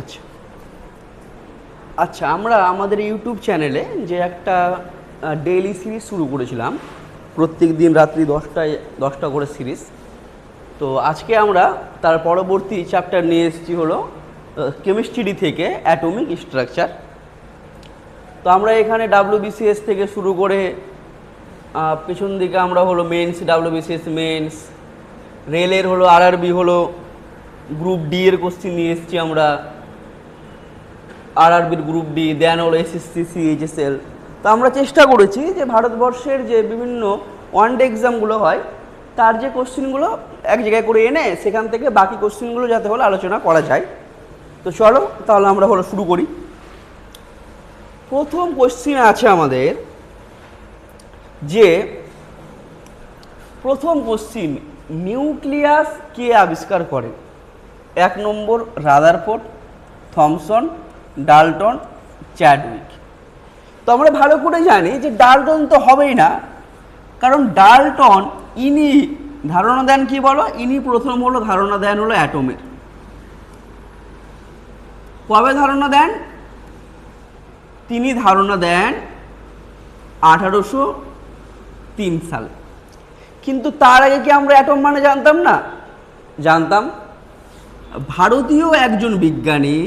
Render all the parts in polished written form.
আচ্ছা আচ্ছা, আমরা আমাদের ইউটিউব চ্যানেলে যে একটা ডেইলি সিরিজ শুরু করেছিলাম, প্রত্যেক দিন রাত্রি 10টা করে সিরিজ। তো আজকে আমরা তার পরবর্তী চ্যাপ্টার নিয়ে এসেছি হলো কেমিস্ট্রি থেকে অ্যাটমিক স্ট্রাকচার। তো আমরা এখানে WBCS থেকে শুরু করে পেছন দিকে আমরা হলো মেন্স, WBCS মেন্স, রেলের হলো RRB হলো গ্রুপ ডি এর কোশ্চিন নিয়ে এসেছি আমরা, RRBর গ্রুপ ডি, দেন হলো SSC CHSL। তো আমরা চেষ্টা করেছি যে ভারতবর্ষের যে বিভিন্ন ওয়ানডে এক্সামগুলো হয় তার যে কোশ্চিনগুলো এক জায়গায় করে এনে সেখান থেকে বাকি কোশ্চিনগুলো যাতে হলো আলোচনা করা যায়। তো চলো তাহলে আমরা হলো শুরু করি। প্রথম কোশ্চিন আছে আমাদের, যে প্রথম কোশ্চিন, নিউক্লিয়াস কে আবিষ্কার করেন? 1 নম্বর রাদারফোর্ড, থমসন, ডাল্টন, চ্যাডউইক। তো আমরা ভালো করে জানি যে ডাল্টন তো হবেই না, কারণ ডাল্টন ইনি ধারণা দেন কি বলো, ইনি প্রথম হলো ধারণা দেন হলো অ্যাটমের। কবে ধারণা দেন? তিনি ধারণা দেন 1803 সালে। কিন্তু তার আগে কি আমরা অ্যাটম মানে জানতাম না? জানতাম। ভারতীয় একজন বিজ্ঞানী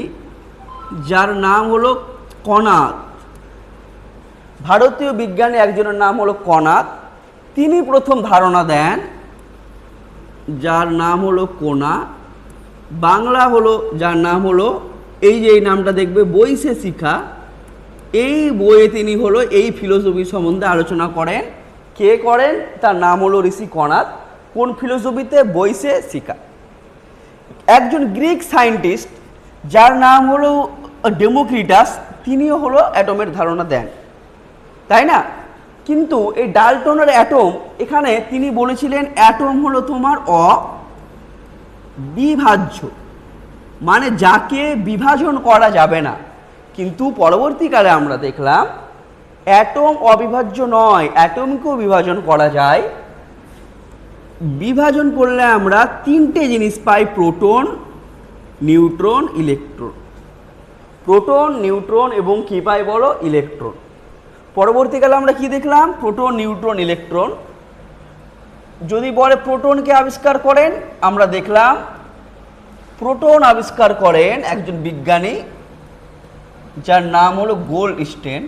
যার নাম হলো কনাদ, ভারতীয় বিজ্ঞানী একজনের নাম হলো কনাদ, তিনি প্রথম ধারণা দেন, যার নাম হলো কোনা, বাংলা হলো যার নাম হলো এই যে এই নামটা দেখবে বইসে শিখা, এই বইয়ে তিনি হলো এই ফিলোসফি সম্বন্ধে আলোচনা করেন। কে করেন? তার নাম হলো ঋষি কনাদ। কোন ফিলোসফিতে? বইসে শিখা। একজন গ্রিক সায়েন্টিস্ট যার নাম হলো ডেমোক্রিটাস, তিনিও হলো অ্যাটমের ধারণা দেন, তাই না? কিন্তু এই ডাল্টনের অ্যাটম, এখানে তিনি বলেছিলেন অ্যাটম হলো তোমার অবিভাজ্য, মানে যাকে বিভাজন করা যাবে না। কিন্তু পরবর্তীকালে আমরা দেখলাম অ্যাটম অবিভাজ্য নয়, অ্যাটমকেও বিভাজন করা যায়। বিভাজন করলে আমরা 3টে জিনিস পাই, proton, neutron, electron. Proton, neutron এবং কি পাই বলো? ইলেকট্রন। পরবর্তীকালে আমরা কি দেখলাম? Proton, neutron, electron. যদি বলে প্রোটনকে আবিষ্কার করেন, আমরা দেখলাম প্রোটন আবিষ্কার করেন একজন বিজ্ঞানী যার নাম হলো গোল্ডস্টেইন,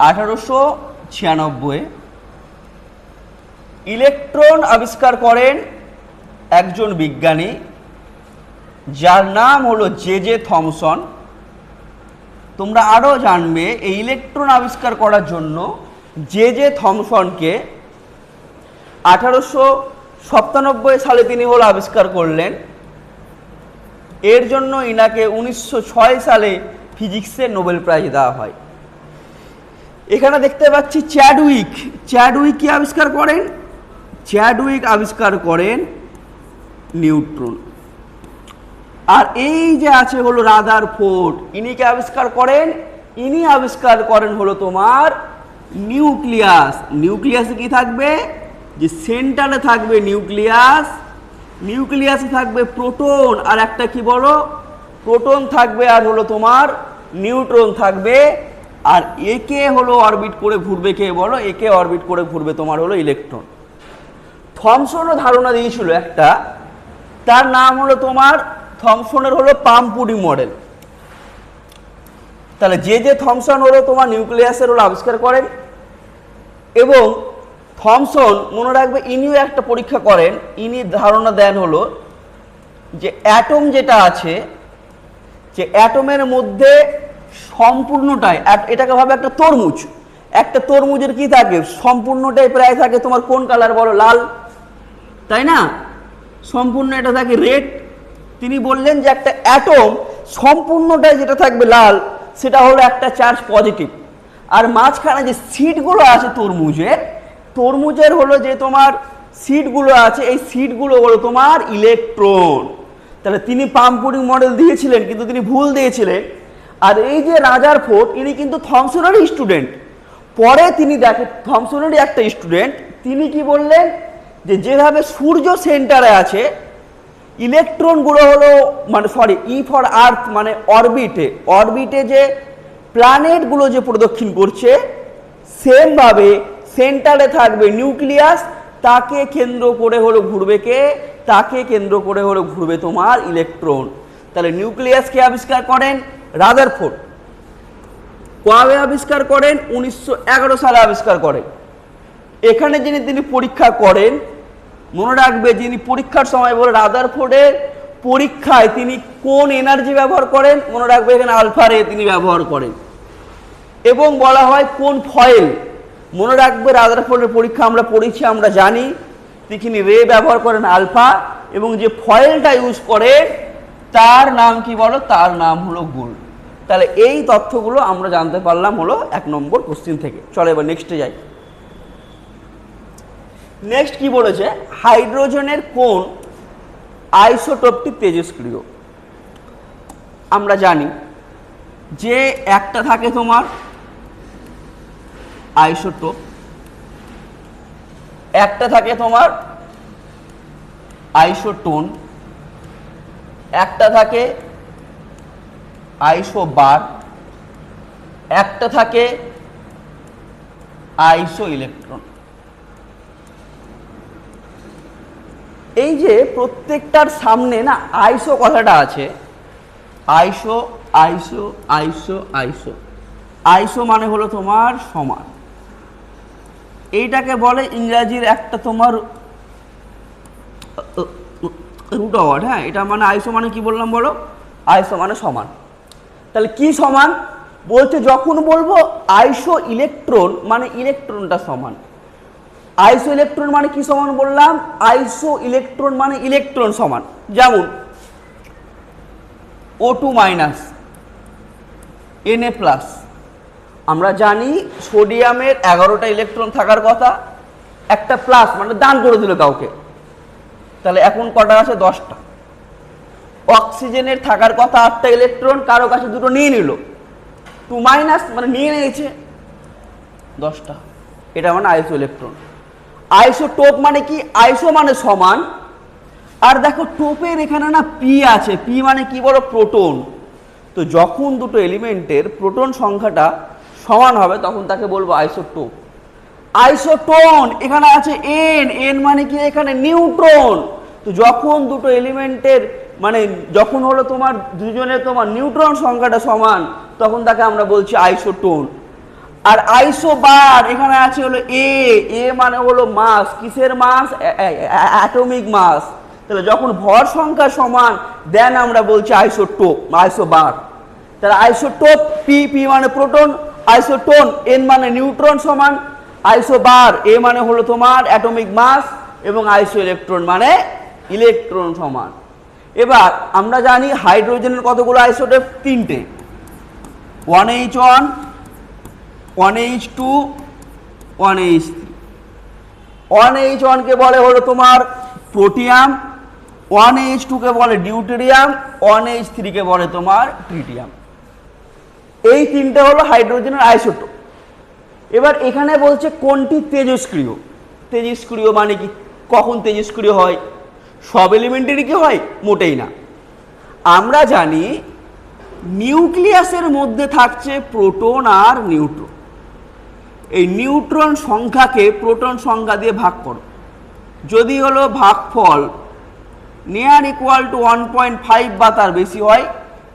1896। ইলেকট্রন আবিষ্কার করেন একজন বিজ্ঞানী যার নাম হলো জে থমসন। তোমরা আরও জানবে এই ইলেকট্রন আবিষ্কার করার জন্য জে থমসনকে 1897 সালে তিনি হলো আবিষ্কার করলেন। এর জন্য ইনাকে 1906 সালে ফিজিক্সে নোবেল প্রাইজ দেওয়া হয়। এখানে দেখতে পাচ্ছি চ্যাডউইক। চ্যাডউইক কি আবিষ্কার করেন? চ্যাডউইক আবিষ্কার করেন নিউট্রন। আর এই যে আছে হলো রাদারফোর্ড, ইনি কে আবিষ্কার করেন? ইনি আবিষ্কার করেন হলো তোমার নিউক্লিয়াস। নিউক্লিয়াসে কি থাকবে? যে সেন্টারে থাকবে নিউক্লিয়াস, নিউক্লিয়াসে থাকবে প্রোটন, আর একটা কি বলো? প্রোটন থাকবে, আর হলো তোমার নিউট্রন থাকবে। আর একে হলো অরবিট করে ঘুরবে, কে বলো? একে অরবিট করে ঘুরবে তোমার হলো ইলেকট্রন। থমসনও ধারণা দিয়েছিল একটা, তার নাম হলো তোমার, থমসনের হলো পামপুরি মডেল। তাহলে জে থমসন হলো তোমার নিউক্লিয়াসের হলো আবিষ্কার করেন। এবং থমসন মনে রাখবে ইনিও একটা পরীক্ষা করেন, ইনি ধারণা দেন হলো যে অ্যাটম যেটা আছে, যে অ্যাটমের মধ্যে সম্পূর্ণটাই, এটাকে ভাবে একটা তরমুজ, একটা তরমুজের কি থাকে? সম্পূর্ণটাই প্রায় থাকে তোমার কোন কালার বলো? লাল, তাই না? সম্পূর্ণ এটা থাকে রেড। তিনি বললেন যে একটা অ্যাটম সম্পূর্ণটাই যেটা থাকবে লাল, সেটা হলো একটা চার্জ পজিটিভ। আর মাঝখানে যে সিটগুলো আছে তরমুজের, তরমুজের হলো যে তোমার সিটগুলো আছে, এই সিটগুলো হলো তোমার ইলেকট্রন। তাহলে তিনি পামপুরি মডেল দিয়েছিলেন, কিন্তু তিনি ভুল দিয়েছিলেন। আর এই যে রাদারফোর্ড, ইনি কিন্তু থমসনেরই স্টুডেন্ট। পরে তিনি দেখেন থমসনেরই একটা স্টুডেন্ট, তিনি কি বললেন? যে যেভাবে সূর্য সেন্টারে আছে, ইলেকট্রনগুলো হলো মানে সরি ই ফর আর্থ মানে অরবিটে, অরবিটে যে প্ল্যানেটগুলো যে প্রদক্ষিণ করছে সেমভাবে সেন্টারে থাকবে নিউক্লিয়াস, তাকে কেন্দ্র করে হলো ঘুরবে কে, তাকে কেন্দ্র করে হলো ঘুরবে তোমার ইলেকট্রন। তাহলে নিউক্লিয়াসকে আবিষ্কার করেন রাদারফোর্ড। কবে আবিষ্কার করেন? 1911 সালে আবিষ্কার করেন। এখানে তিনি পরীক্ষা করেন, মনে রাখবে যিনি পরীক্ষার সময় বলে রাদারফোর্ডের পরীক্ষায় তিনি কোন এনার্জি ব্যবহার করেন, মনে রাখবে এখানে আলফা রে তিনি ব্যবহার করেন। এবং বলা হয় কোন ফয়েল, মনে রাখবে রাদারফোর্ডের পরীক্ষা আমরা পড়েছি, আমরা জানি তিনি রে ব্যবহার করেন আলফা, এবং যে ফয়েলটা ইউজ করে তার নাম কি বলো, তার নাম হলো গোল্ড। তাহলে এই তথ্যগুলো আমরা জানতে পারলাম হলো 1 নম্বর কোশ্চিন থেকে। চলো এবার নেক্সটে যাই। নেক্সট কি বলেছে, হাইড্রোজেনের কোন আইসোটোপটি তেজস্ক্রিয়? আমরা জানি যে একটা থাকে তোমার আইসোটোপ, একটা থাকে তোমার আইসোটোন, একটা থাকে আইসোবার, একটা থাকে আইসো ইলেকট্রন। এই যে প্রত্যেকটার সামনে না আইসো কথাটা আছে, আইসো আইসো আইসো আইসো, আইসো মানে হলো তোমার সমান। এইটাকে বলে ইংরাজির একটা তোমার রুট ওয়ার্ড, হ্যাঁ এটা মানে আইসো মানে কি বললাম বলো, আইসো মানে সমান। তাহলে কি সমান বলছে, যখন বলবো আইসো ইলেকট্রন মানে ইলেকট্রনটা সমান। আইসো ইলেকট্রন মানে কি সমান বললাম, আইসো ইলেকট্রন মানে ইলেকট্রন সমান। যেমন O2 মাইনাস Na প্লাস, আমরা জানি সোডিয়ামের 11টা ইলেকট্রন থাকার কথা, একটা প্লাস মানে দান করে দিল কাউকে, তাহলে এখন কটা আছে, 10টা। অক্সিজেনের থাকার কথা 8টা ইলেকট্রন, কারো কাছে দুটো নিয়ে নিল, 2 মাইনাস মানে নিয়ে নিয়েছে 10টা, এটা মানে আইসো ইলেকট্রন। আইসোটোপ মানে কি, আইসো মানে সমান, আর দেখো টোপের এখানে না পি আছে, পি মানে কি বলো, প্রোটন। তো যখন দুটো এলিমেন্টের প্রোটন সংখ্যাটা সমান হবে তখন তাকে বলবো আইসোটোপ। আইসোটোন এখানে আছে এন, এন মানে কি এখানে নিউট্রন। তো যখন দুটো এলিমেন্টের মানে যখন হলো তোমার দুজনের তোমার নিউট্রন সংখ্যাটা সমান তখন তাকে আমরা বলছি আইসোটোন। আর আইসোবার এখানে আছে হলো এ, এ মানে হলো মাস, কিসের মাস, অ্যাটমিক মাস। তাহলে যখন ভর সংখ্যা সমান দেন আমরা বলছি আইসোটোপ, আইসোবার। তাহলে আইসোটোপ পি, পি মানে প্রোটন, আইসোটোন এন মানে নিউট্রন সমান, আইসোবার এ মানে হলো তোমার অ্যাটমিক মাস, এবং আইসো ইলেকট্রন মানে ইলেকট্রন সমান। এবার আমরা জানি হাইড্রোজেনের কতগুলো আইসোটোপ, 3টে, 1H1, 1H2, 1H3। 1H1 কে বলে হলো তোমার প্রোটিয়াম, 1H2 কে বলে ডিউটেরিয়াম, 1H3 কে বলে তোমার ট্রিটিয়াম। এই 3টে হলো হাইড্রোজেনের আইসোটোপ। এবার এখানে বলছে কোনটি তেজস্ক্রিয়। তেজস্ক্রিয় মানে কি, কখন তেজস্ক্রিয় হয়, সব এলিমেন্টেরই কি হয়, মোটেই না। আমরা জানি নিউক্লিয়াসের মধ্যে থাকছে প্রোটন আর নিউট্রন। এই নিউট্রন সংখ্যাকে প্রোটন সংখ্যা দিয়ে ভাগ করো, যদি হলো ভাগফল নিয়ার ইকুয়াল টু 1.5 বা তার বেশি হয়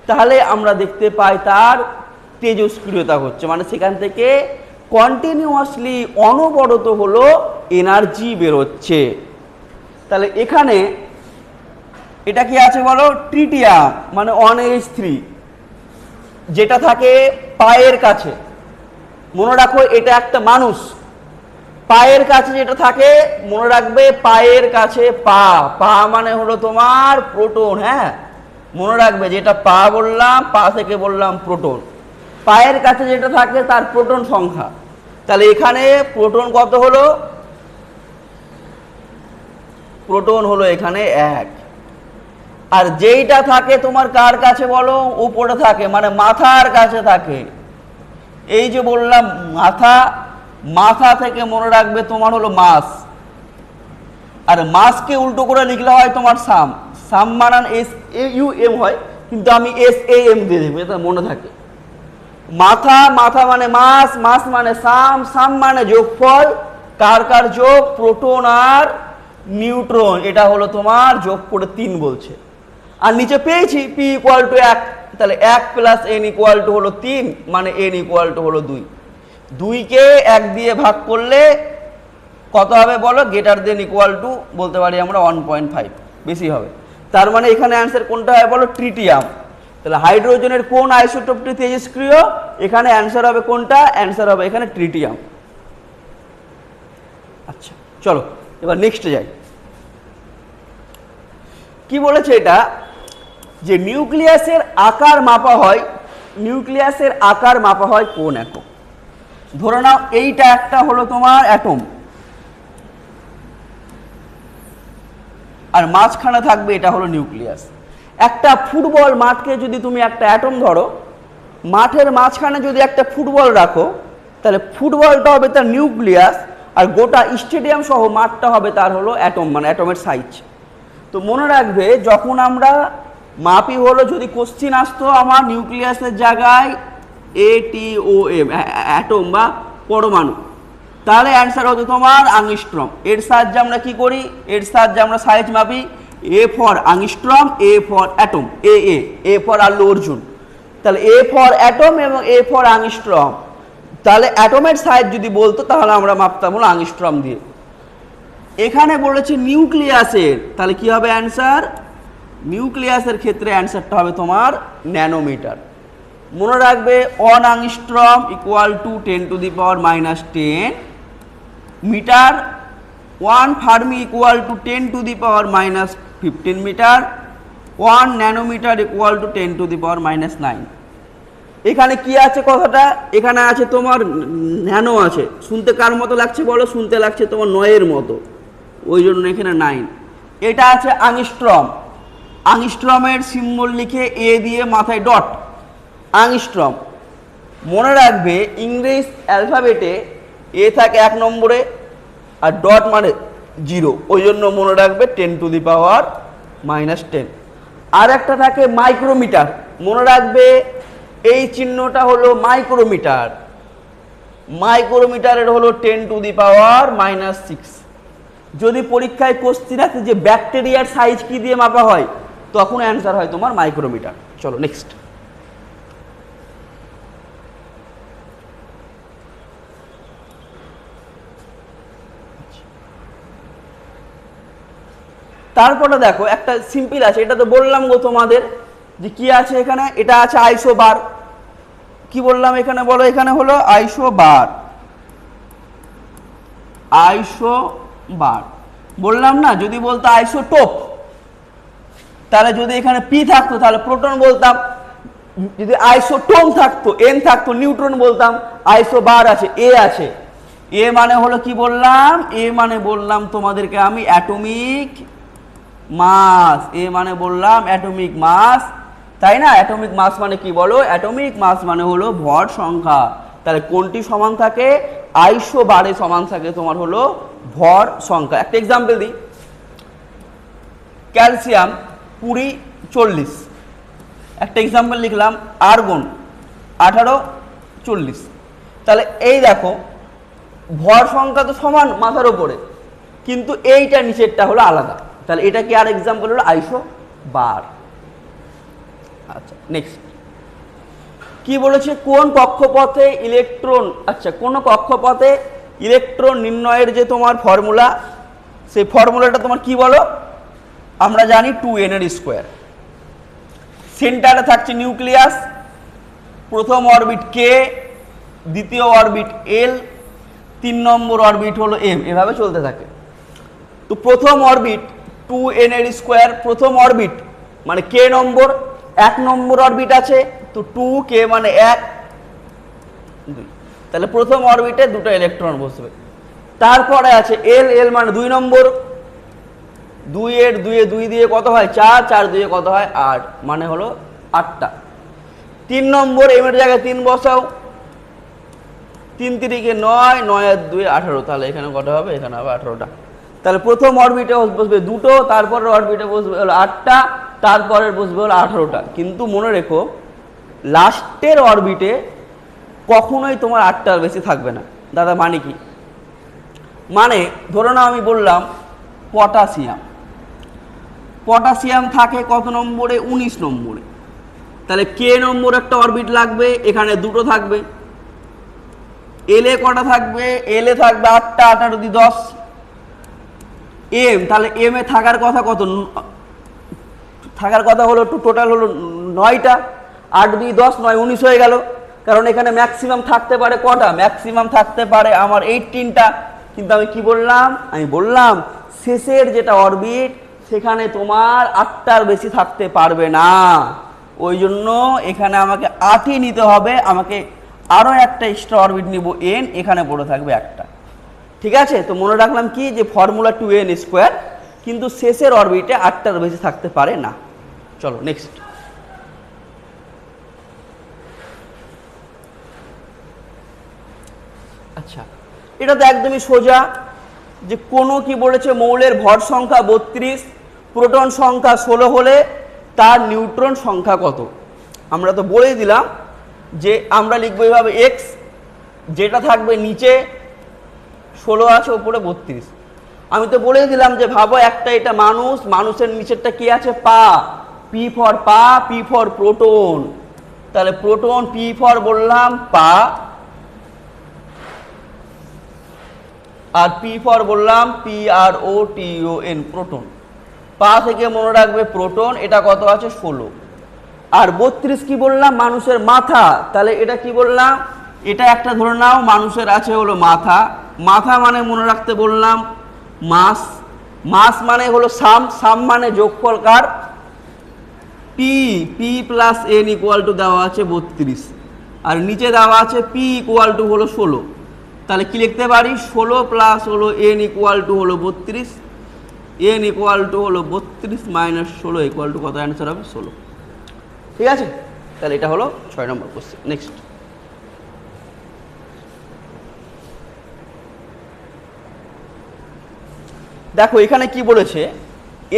তাহলে আমরা দেখতে পাই তার তেজস্ক্রিয়তা হচ্ছে, মানে সেখান থেকে কন্টিনিউয়াসলি অনবরত হলো এনার্জি বেরোচ্ছে। তাহলে এখানে এটা কি আছে বলো, ট্রিটিয়াম মানে 1H3, যেটা থাকে পায়ের কাছে। মনে রাখো এটা একটা মানুষ, পায়ের কাছে যেটা থাকে মনে রাখবে, পায়ের কাছে পা, পা মানে হলো তোমার প্রোটন। হ্যাঁ মনে রাখবে, যেটা পা বললাম, পা থেকে বললাম প্রোটন, পায়ের কাছে যেটা থাকে তার প্রোটন সংখ্যা। তাহলে এখানে প্রোটন কত হলো, প্রোটন হলো এখানে 1। আর যেইটা থাকে তোমার কার কাছে বলো, উপরে থাকে মানে মাথার কাছে থাকে। এই যে বললাম মাথা, মাথা থেকে মনে রাখবে তোমার হলো মাস, আর মাসকে উল্টো করে লিখলে হয় তোমার সাম, সাম বানান এস এ ইউ এম হয়, কিন্তু আমি এস এ এম দিয়ে দেবো, এটা মনে থাকে। মাথা, মাথা মানে মাস, মাস মানে সাম, সাম মানে যোগফল, কার কার যোগ, প্রোটন আর নিউট্রন, এটা হলো তোমার যোগ করে 3 বলছে। আর নিচে পেয়েছি পি ইকুয়াল টু 1, তাহলে 1 প্লাস এন ইকুয়াল টু হলো 3, মানে এন ইকুয়াল টু হলো 2। 2কে 1 দিয়ে ভাগ করলে কত হবে বলো, গ্রেটার দেন ইকুয়াল টু বলতে পারি আমরা 1.5, বেশি হবে। তার মানে এখানে অ্যান্সার কোনটা হয় বলো, ট্রিটিয়াম। তাহলে হাইড্রোজেনের কোন আইসোটোপটি তেজস্ক্রিয়, এখানে অ্যান্সার হবে কোনটা, অ্যান্সার হবে এখানে ট্রিটিয়াম। আচ্ছা চলো এবার নেক্সটে যাই। কি বলেছে এটা, যে নিউক্লিয়াসের আকার মাপা হয়, নিউক্লিয়াসের আকার মাপা হয় কোন একক। ধরে নাও এইটা একটা হলো তোমার অ্যাটম, আর মাঝখানে থাকবে এটা হলো নিউক্লিয়াস। একটা ফুটবল মাঠকে যদি তুমি একটা অ্যাটম ধরো, মাঠের মাঝখানে যদি একটা ফুটবল রাখো, তাহলে ফুটবলটা হবে তার নিউক্লিয়াস, আর গোটা স্টেডিয়াম সহ মাঠটা হবে তার হলো অ্যাটম, মানে অ্যাটমের সাইজ। তো মনে রাখবে যখন আমরা মাপি হলো, যদি কোশ্চিন আসতো আমার নিউক্লিয়াসের জায়গায় ATOM অ্যাটম বা পরমাণু, তাহলে অ্যান্সার হতো তোমার আংস্ট্রম। এর সাহায্যে আমরা কি করি, এর সাহায্যে আমরা সাইজ মাপি, A for angstrom, A for atom, A for Allu Arjun. তাহলে এ ফর অ্যাটম এবং এ ফর আংস্ট্রম, তাহলে অ্যাটমের সাইজ যদি বলতো তাহলে আমরা মাপতাম হলো আংস্ট্রম দিয়ে। এখানে বলেছে নিউক্লিয়াসের, তাহলে কি হবে অ্যান্সার, নিউক্লিয়াসের ক্ষেত্রে অ্যান্সারটা হবে তোমার ন্যানোমিটার। মনে রাখবে 1 angstrom equal to 10⁻⁻10 metre, 1 fermi equal to 10⁻⁻15 metre, 1 nanometre equal to 10⁻⁻9। এখানে কি আছে কথাটা, এখানে আছে তোমার ন্যানো আছে, শুনতে কার মতো লাগছে বলো, শুনতে লাগছে তোমার 9-এর মতো, ওই জন্য এখানে 9। এটা আছে আংস্ট্রম, আংস্ট্রমের সিম্বল লিখে এ দিয়ে মাথায় ডট, আংস্ট্রম। মনে রাখবে ইংরেজ অ্যালফাবেটে এ থাকে 1 নম্বরে আর ডট মানে 0, ওই জন্য মনে রাখবে 10⁻⁻10। আর একটা থাকে মাইক্রোমিটার, মনে রাখবে এই চিহ্নটা হলো মাইক্রোমিটার, মাইক্রোমিটারের হলো 10⁻⁻6। যদি পরীক্ষায় কোশ্চিন আছে যে ব্যাকটেরিয়ার সাইজ কি দিয়ে মাপা হয়, তখন অ্যান্সার হয় তোমার মাইক্রোমিটার। চলো নেক্সট। তারপরে দেখো একটা সিম্পল আছে, এটা তো বললাম গো তোমাদের যে কি আছে এখানে, এটা আছে আইসোবার। কি বললাম এখানে বলো, এখানে হলো আইসোবার, আইসোবার বললাম না। যদি বলতো আইসোটোপ, তাহলে যদি এখানে পি থাকতো তাহলে প্রোটন বলতাম, যদি আইসোটোম থাকতো এন থাকতো নিউট্রন বলতাম। আইসোবার আছে, এ আছে, এ মানে হলো কি বললাম, এ মানে বললাম তোমাদেরকে আমি অ্যাটমিক মাস, এ মানে বললাম অ্যাটমিক মাস, তাই না। অ্যাটমিক মাস মানে কি বলো, অ্যাটমিক মাস মানে হলো ভর সংখ্যা। তাহলে কোনটি সমান থাকে, আইসোবারে সমান থাকে তোমার হলো ভর সংখ্যা। একটা এক্সাম্পল দিই, ক্যালসিয়াম 20 40, একটা এক্সাম্পল লিখলাম আর্গন 18 40। তাহলে এই দেখো ভর সংখ্যা তো সমান মাথার উপরে, কিন্তু এইটা নিচেরটা হলো আলাদা। তাহলে এটা কি আর এক্সাম্পল হলো আইসোবার। আচ্ছা নেক্সট কি বলেছে, কোন কক্ষপথে ইলেকট্রন, আচ্ছা কোন কক্ষপথে ইলেকট্রন নির্ণয়ের যে তোমার ফর্মুলা, সেই ফর্মুলাটা তোমার কি বলো, আমরা জানি 2n²। সেন্টারে থাকছে নিউক্লিয়াস, প্রথম অরবিট কে, দ্বিতীয় অরবিট এল, 3 নম্বর অরবিট হলো এম, এভাবে চলতে থাকে। তো প্রথম অরবিট 2n², প্রথম অরবিট মানে কে নম্বর, 1 নম্বর অরবিট আছে, তো 2k মানে 1 2, তাহলে প্রথম অরবিটে 2টা ইলেকট্রন বসবে। তারপরে আছে এল, এল মানে 2 নম্বর, 2 এর 2 দিয়ে কত হয় 4, 4 দিয়ে কত হয় 8, মানে হলো 8টা। 3 নম্বর এম এর জায়গায় 3 বসাও, 3 3 9, 9 আর 2 18, তাহলে এখানে কত হবে, এখানে হবে 18টা। তাহলে প্রথম অরবিটে বসবে দুটো, তারপরের অরবিটে বসবে হলো 8টা, তারপরের বসবে হলো 18টা। কিন্তু মনে রেখো লাস্টের অরবিটে কখনোই তোমার 8টার বেশি থাকবে না। দাদা মানে কি? মানে ধরো না আমি বললাম পটাশিয়াম, পটাশিয়াম থাকে কত নম্বরে? 19 নম্বরে। তাহলে কে নম্বর একটা অরবিট লাগবে, এখানে দুটো থাকবে। এলে কটা থাকবে? এলে থাকবে 8টা, 8 যদি 10। এম, তাহলে এম এ থাকার কথা কত? থাকার কথা হলো টোটাল হলো 9টা, 8 2 10, 9 19 হয়ে গেল। কারণ এখানে ম্যাক্সিমাম থাকতে পারে কটা? ম্যাক্সিমাম থাকতে পারে আমার 18টা। কিন্তু আমি কি বললাম? আমি বললাম শেষের যেটা অরবিট সেখানে তোমার 8টার বেশি থাকতে পারবে না। ওই জন্য এখানে আমাকে 8ই নিতে হবে, আমাকে আরও একটা এক্সট্রা অরবিট নিব এন, এখানে পড়ে থাকবে একটা। ঠিক আছে? তো মনে রাখলাম কি যে ফর্মুলা 2n², কিন্তু শেষের অরবিটে 8টার বেশি থাকতে পারে না। চলো নেক্সট। আচ্ছা, এটা তো একদমই সোজা যে কোনো কি বলেছে মৌলের ভর সংখ্যা 32, প্রোটন সংখ্যা 16 হলে তার নিউট্রন সংখ্যা কত? আমরা তো বলেই দিলাম যে আমরা লিখবো এইভাবে এক্স, যেটা থাকবে নিচে 16 আছে, ওপরে 32। আমি তো বলেই দিলাম যে ভাবো একটা এটা মানুষ, মানুষের নিচেরটা কি আছে? পা, পি ফর পা, পি ফর প্রোটন। তাহলে প্রোটন পি ফর বললাম পা, আর পি ফর বললাম PROTON, প্রোটন। পা থেকে মনে রাখবে প্রোটন, এটা কত আছে? 16। আর 32 কি বললাম? মানুষের মাথা। তাহলে এটা কি বললাম? এটা একটা ধরে নাও মানুষের আছে হলো মাথা। মাথা মানে মনে রাখতে বললাম মাস। মাস মানে হলো সাম, সাম মানে যোগফল কার? P, P plus N equal to দেওয়া আছে 32, আর নিচে দেওয়া আছে পি ইকুয়াল টু হলো 16। তাহলে কি লিখতে পারি? 16 প্লাস হলো এন ইকুয়াল টু হলো 32, এন ইকুয়াল টু হলো 32 মাইনাস 16 ইকুয়াল টু কত? অ্যান্সার হবে 16। ঠিক আছে? তাহলে এটা হলো 6 নম্বর কোশ্চেন। নেক্সট। দেখো এখানে কি বলেছে,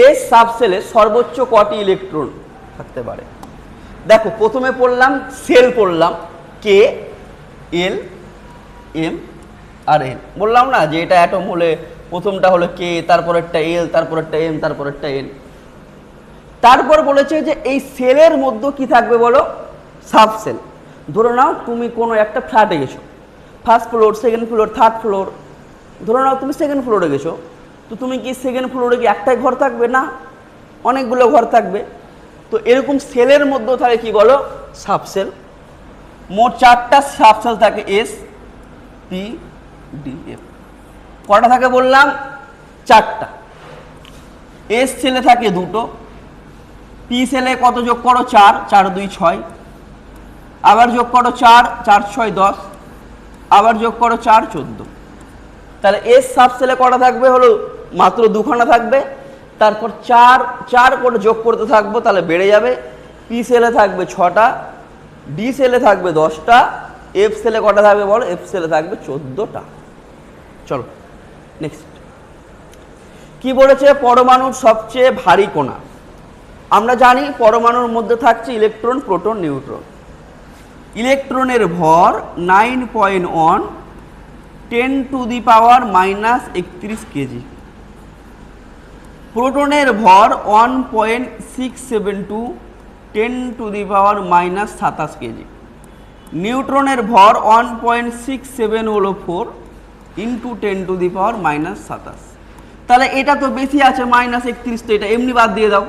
এস সাবসেলে সর্বোচ্চ কটি ইলেকট্রন থাকতে পারে? দেখো প্রথমে পড়লাম সেল, পড়লাম কে, এল, এম আর এন। বললাম না যে এটা অ্যাটম হলে প্রথমটা হলো কে, তারপরেরটা এল, তারপরেরটা এম, তারপরেরটা এন। তারপর বলেছে যে এই সেলের মধ্যে কি থাকবে বলো? সাবসেল। ধরে নাও তুমি কোনো একটা ফ্ল্যাটে গেছো, first floor, second floor, third floor. ধরে নাও তুমি সেকেন্ড ফ্লোরে গেছো, তো তুমি কি সেকেন্ড ফ্লোরে কি একটাই ঘর থাকবে? না, অনেকগুলো ঘর থাকবে। তো এরকম সেলের মধ্যেও থাকে কি বলো? সাবসেল। মোট 4টা সাবসেল থাকে, এস, পি, ডি, এফ। কটা থাকে বললাম? 4টা। এস সেলে থাকে 2টো, পি সেলে কত যোগ করো? 4, 4 2 6, আবার যোগ করো 4, 4 6 10, আবার যোগ করো 4 14। তাহলে এস সাবসেলে কটা থাকবে? হলো মাত্র 2খানা থাকবে। তারপর 4 4 করে যোগ করতে থাকবো, তাহলে বেড়ে যাবে। পি সেলে থাকবে 6টা, ডি সেলে থাকবে 10টা, এফ সেলে কটা থাকবে বলো? এফ সেলে থাকবে 14টা। চলো নেক্সট। কি বলেছে? পরমাণুর সবচেয়ে ভারী কণা। আমরা জানি পরমাণুর মধ্যে থাকছে ইলেকট্রন, প্রোটন, নিউট্রন। ইলেকট্রনের ভর 9.1 10⁻³ কেজি। প্রোটনের ভর 1.672 10⁻² কেজি। নিউট্রনের ভর 1.67 হলো 4 ইন্টু 10⁻²। তাহলে এটা তো বেশি আছে -31, তো এটা এমনি বাদ দিয়ে দাও।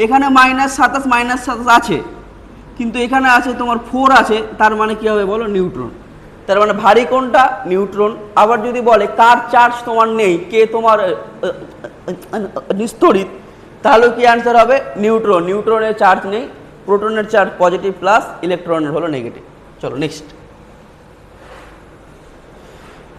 এখানে -27 আছে, কিন্তু এখানে আছে তোমার 4 আছে, তার মানে কি হবে বলো? নিউট্রন। তার মানে ভারী কোনটা? নিউট্রন। আবার যদি বলে কার চার্জ তোমার নেই, কে তোমার নিস্তড়িত, তাহলে কি অ্যান্সার হবে? নিউট্রন। নিউট্রনের চার্জ নেই, প্রোটনের চার্জ পজিটিভ প্লাস, ইলেকট্রনের হলো নেগেটিভ। চলো নেক্সট।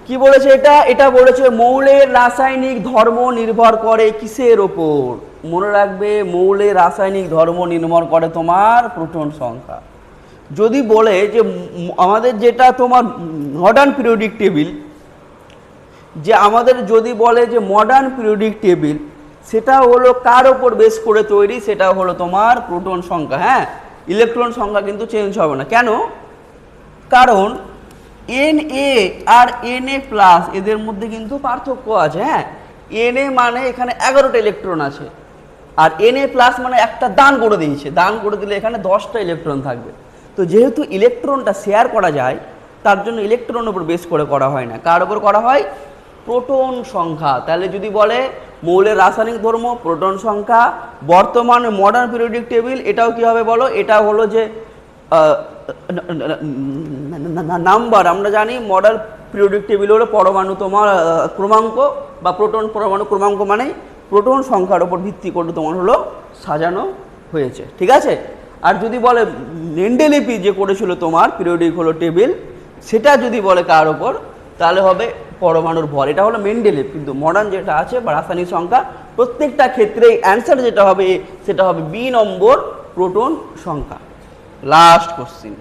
কি বলেছে এটা? এটা বলেছে মৌলের রাসায়নিক ধর্ম নির্ভর করে কিসের ওপর? মনে রাখবে মৌলের রাসায়নিক ধর্ম নির্ভর করে তোমার প্রোটন সংখ্যা। যদি বলে যে আমাদের যেটা তোমার মডার্ন পিরিয়ডিক টেবিল, যে আমাদের যদি বলে যে মডার্ন পিরিয়ডিক টেবিল, সেটা হলো কার ওপর বেস করে তৈরি, সেটা হলো তোমার প্রোটন সংখ্যা। হ্যাঁ, ইলেকট্রন সংখ্যা কিন্তু চেঞ্জ হবে না। কেন? কারণ Na আর Na প্লাস এদের মধ্যে কিন্তু পার্থক্য আছে। হ্যাঁ, Na মানে এখানে 11টা ইলেকট্রন আছে, আর Na প্লাস মানে একটা দান করে দিয়েছে, দান করে দিলে এখানে 10টা ইলেকট্রন থাকবে। তো যেহেতু ইলেকট্রনটা শেয়ার করা যায়, তার জন্য ইলেকট্রনের উপর বেস করে করা হয় না, কার উপর করা হয়? প্রোটন সংখ্যা। তাহলে যদি বলে মৌলের রাসায়নিক ধর্ম, প্রোটন সংখ্যা, বর্তমান মডার্ন পিরিয়ডিক টেবিল, এটাও কি হবে বলো? এটা হলো যে নাম্বার। আমরা জানি মডার্ন পিরিয়ডিক টেবিল হলো পরমাণু তোমার ক্রমাঙ্ক, বা প্রোটন পরমাণু ক্রমাঙ্ক মানে প্রোটন সংখ্যার উপর ভিত্তি করে তোমার হলো সাজানো হয়েছে। ঠিক আছে? আর যদি বলে মেন্ডেলিপি যে করেছিল তোমার পিরিয়ডিক হলো টেবিল, সেটা যদি বলে কার ওপর, তাহলে হবে পরমাণুর ভর। এটা হলো মেন্ডেলিপ। কিন্তু মডার্ন যেটা আছে বা রাসায়নিক সংখ্যা, প্রত্যেকটা ক্ষেত্রে অ্যান্সার যেটা হবে সেটা হবে বি নম্বর, প্রোটন সংখ্যা। লাস্ট কোশ্চিন,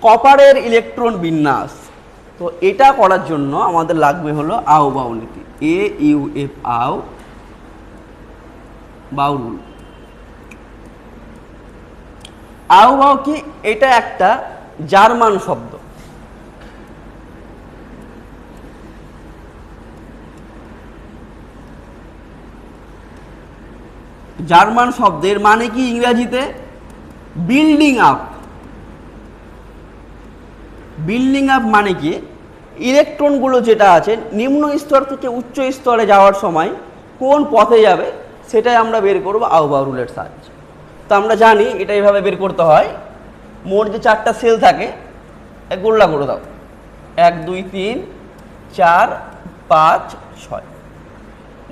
কপারের ইলেকট্রন বিন্যাস। তো এটা করার জন্য আমাদের লাগবে হলো আও-বাও নীতি, AUF আও বাও রুল। আও-বাও কি? এটা একটা জার্মান শব্দ। জার্মান শব্দের মানে কি ইংরেজিতে? Building up. বিল্ডিং আপ মানে কি? ইলেকট্রনগুলো যেটা আছে নিম্ন স্তর থেকে উচ্চ স্তরে যাওয়ার সময় কোন পথে যাবে, সেটাই আমরা বের করবো আও-বাও রুলের সাহায্যে। তো আমরা জানি এটা এইভাবে বের করতে হয়। মোট যে 4টা সেল থাকে, গোল্লা করে দাও, 1 2 3 4 5 6।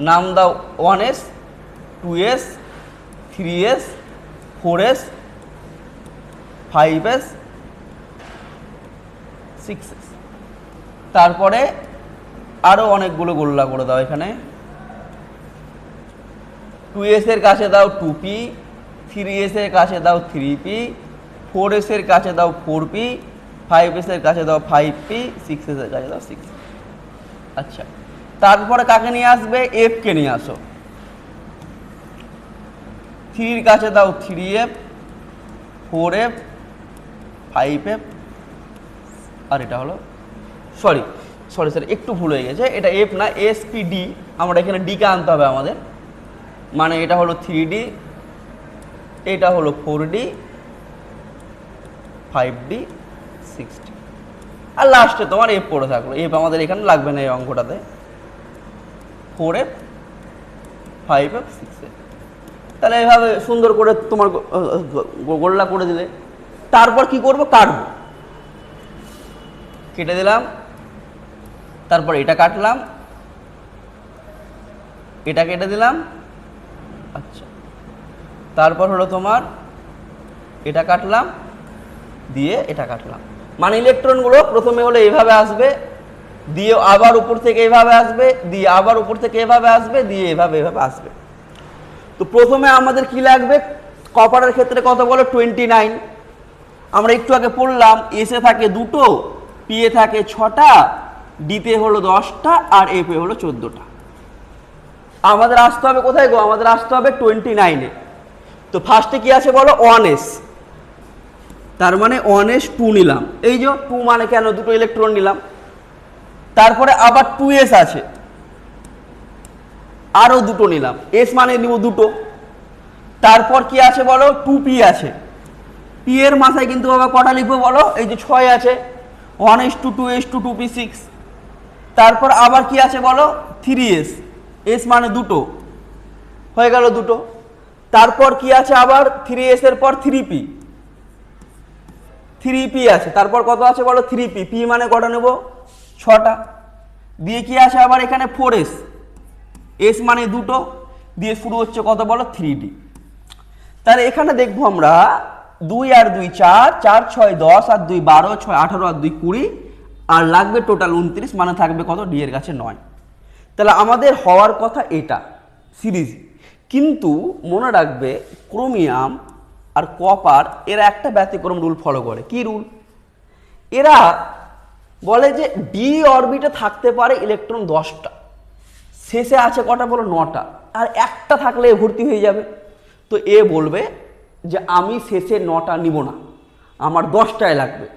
নাম দাও 1s 2s 3s 4s 5s 6s। তারপরে আরও অনেকগুলো গোল্লা করে দাও। এখানে 2s এর কাছে দাও 2p, 3s এর কাছে দাও 3p, 4s এর কাছে দাও 4p, 5s এর কাছে দাও 5p, 6s এর কাছে দাও 6। আচ্ছা, তারপরে কাকে নিয়ে আসবে? f কে নিয়ে আসো। 3 এর কাছে দাও 3f, 4f, 5f, আর এটা হলো সরি একটু ভুল হয়ে গেছে, এটা f না, spd। আমরা এখানে d কে আনতে হবে আমাদের, মানে এটা হলো 3d, এটা হলো 4d, 5d, 6d, আর লাস্টে তোমার f পড়ে থাকলো। f আমাদের এখানে লাগবে না এই অঙ্কটাতে। 4f 5f 6f। তাহলে এইভাবে সুন্দর করে তোমার গোল্লা করে দিলে। তারপর কি করব? কাটবো। কেটে দিলাম, তারপর এটা কাটলাম, এটা কেটে দিলাম। আচ্ছা, তারপর হলো তোমার এটা কাটলাম, দিয়ে এটা কাটলাম। মানে ইলেকট্রনগুলো প্রথমে হলো এইভাবে আসবে, দিয়ে আবার উপর থেকে এইভাবে আসবে, দিয়ে আবার উপর থেকে এভাবে আসবে, দিয়ে এভাবে আসবে। তো প্রথমে আমাদের কি লাগবে? কপারের ক্ষেত্রে কত বলো? 29। আমরা একটু আগে পড়লাম, এসে থাকে 2টো, পিএ থাকে 6টা, ডিতে হলো 10টা, আর এফে হলো 14টা। আমাদের আসতে হবে কোথায় গো? আমাদের আসতে হবে 29-এ। তো ফার্স্টে কি আছে বলো? 1s। তার মানে 1s 2 নিলাম। এই যে 2 মানে কেন? 2টো ইলেকট্রন নিলাম। তারপরে আবার 2s আছে, আরও 2টো নিলাম, s মানে নিব 2টো। তারপর কি আছে বলো? 2p আছে। p এর মাথায় কিন্তু বাবা কটা লিখবো বলো? এই যে 6 আছে, 1s2 2s2 2p 6। তারপর আবার কি আছে বলো? 3s, s মানে 2টো, হয়ে গেল 2টো। তারপর কি আছে আবার? 3s এর পর 3p, 3p আছে। তারপর কত আছে বলো? 3p, p মানে কটা নেব? 6টা। দিয়ে কি আছে আবার এখানে? 4s, s মানে 2টো, দিয়ে শুরু হচ্ছে কত বলো? 3d। তাহলে এখানে দেখবো আমরা 2 আর 2 4, 4 6 10, আর 2 12, 6 18, আর 2 20, আর লাগবে টোটাল 29, মানে থাকবে কত? ডি এর কাছে 9। তাহলে আমাদের হওয়ার কথা এটা সিরিজ। কিন্তু মনে রাখবে ক্রোমিয়াম আর কপার এরা একটা ব্যতিক্রম রুল ফলো করে। কি রুল? এরা বলে যে ডি অরবিটে থাকতে পারে ইলেকট্রন 10টা, শেষে আছে কটা বলো 9টা, আর একটা থাকলে এ ভর্তি হয়ে যাবে। তো এ বলবে যে আমি শেষে 9টা নিব না, আমার 10টায় লাগবে,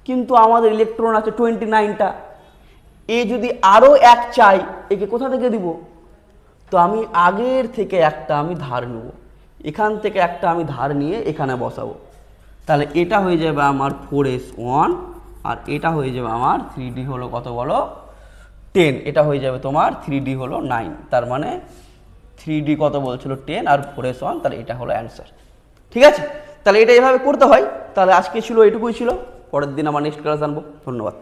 কিন্তু আমাদের ইলেকট্রন আছে 29টা, এ যদি আরও এক চাই একে কোথা থেকে দিব? তো আমি আগের থেকে একটা আমি ধার নেব, এখান থেকে একটা আমি ধার নিয়ে এখানে বসাবো, তাহলে এটা হয়ে যাবে আমার 4s1, আর এটা হয়ে যাবে আমার 3d হলো কত বলো 10, এটা হয়ে যাবে তোমার 3d হলো 9, তার মানে 3d কত বলছিল 10 আর 4s1, তাহলে এটা হলো অ্যান্সার। ঠিক আছে, তাহলে এটা এভাবে করতে হয়। তাহলে আজকে ছিল এটুকুই ছিল, পরের দিন আমার নেক্সট ক্লাস আনবো। ধন্যবাদ।